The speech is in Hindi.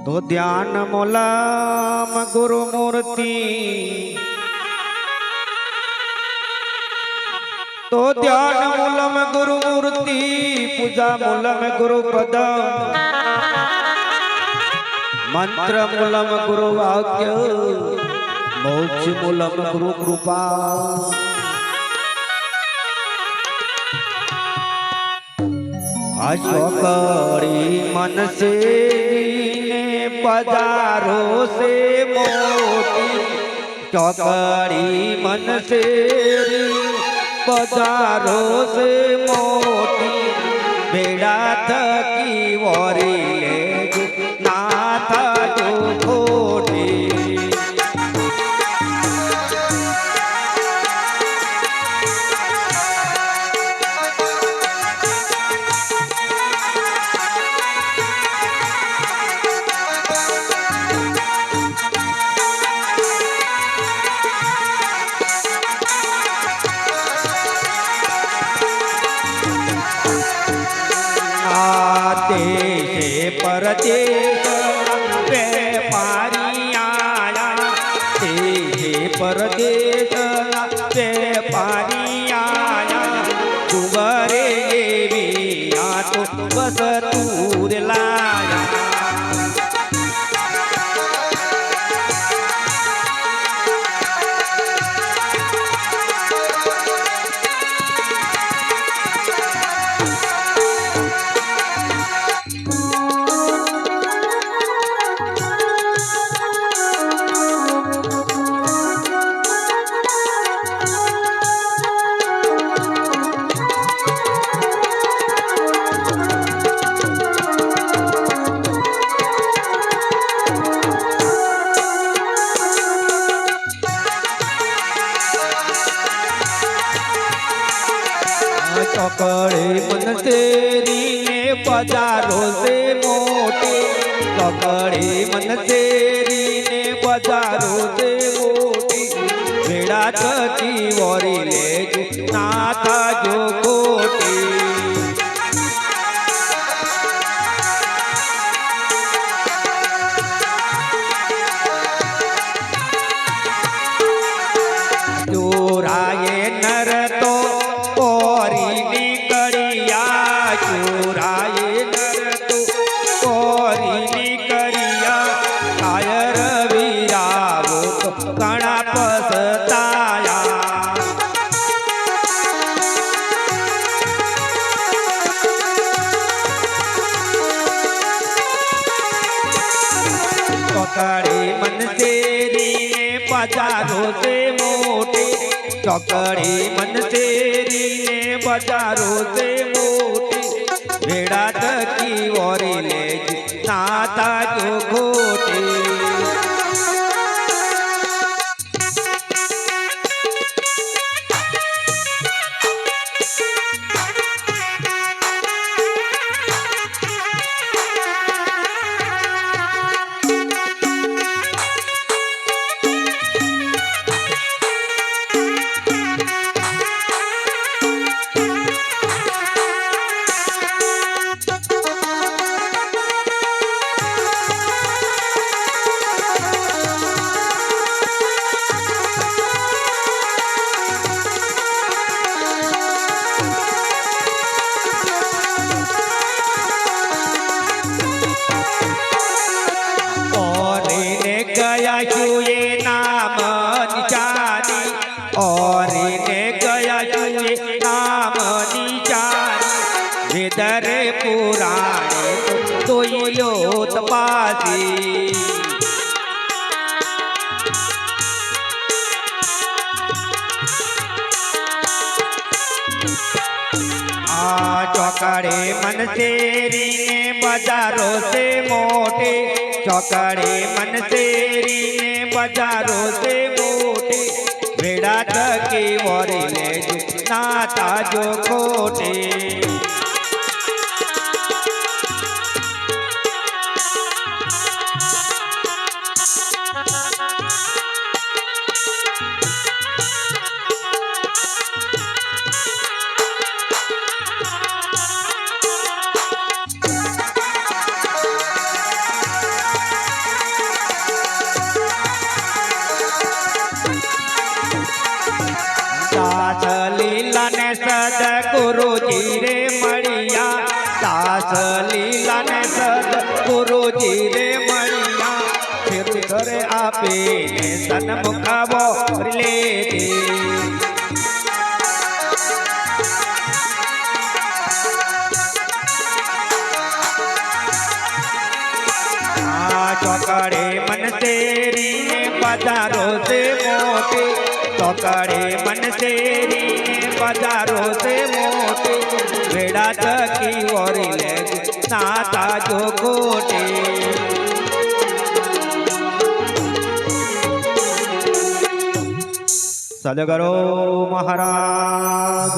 तो ध्यान मूलम गुरु मूर्ति, तो ध्यान मूलम गुरु मूर्ति, पूजा मूलम गुरु पद, मंत्र मूलम गुरु वाक्य, मोक्ष मूलम गुरु कृपा। अशोकड़ी मन से पधारो से मोटी, चौकड़ी मन से पधारो से मोटी, बेड़ा थकी वोरी ले नाथ जो खोटी। देश परदेश व्यापारी आया, देश परदेश व्यापारी आया, दुबरे भी या तो बस दूर लाया। चौकड़े मन तेरी ने पधारो से मोटे, चौकड़े मन तेरी ने पधारो से मोटी, बेड़ा थकी वोरी ले नाथा जो कोटी। चोराए नर तो कोरी निकड़िया, चोराए नर तो कोरी निकड़िया, कायर वीरावो तो घणा पछताया। चौकड़े मन तेरी ने पधारो से मोटे, चौकड़े मन तेरी ने पधारो से मोटी, बेड़ा थकी वोरी ले नाथा जो खोटी। गया छुए नाम निचानी, और ने गया छुए नाम निचानी, वेदर पुराणे तो योत पासी। चौकड़े मन तेरी ने पधारो से मोटे, चौकड़े मन तेरी ने पधारो से मोटे, बेड़ा थकी वोरी ले नाथा जो खोटे। गुरुजी रे मणिया दास लीला ने सद गुरुजी रे मणिया फिर करे आपे ने सन्मुख बोले चौकड़े मन तेरी ने बाजारों से मोटे चौकड़े मन तेरी ने बाजारों से मोटे बेड़ा चकी और ले नाता जो कोटे सदगुरु महाराज।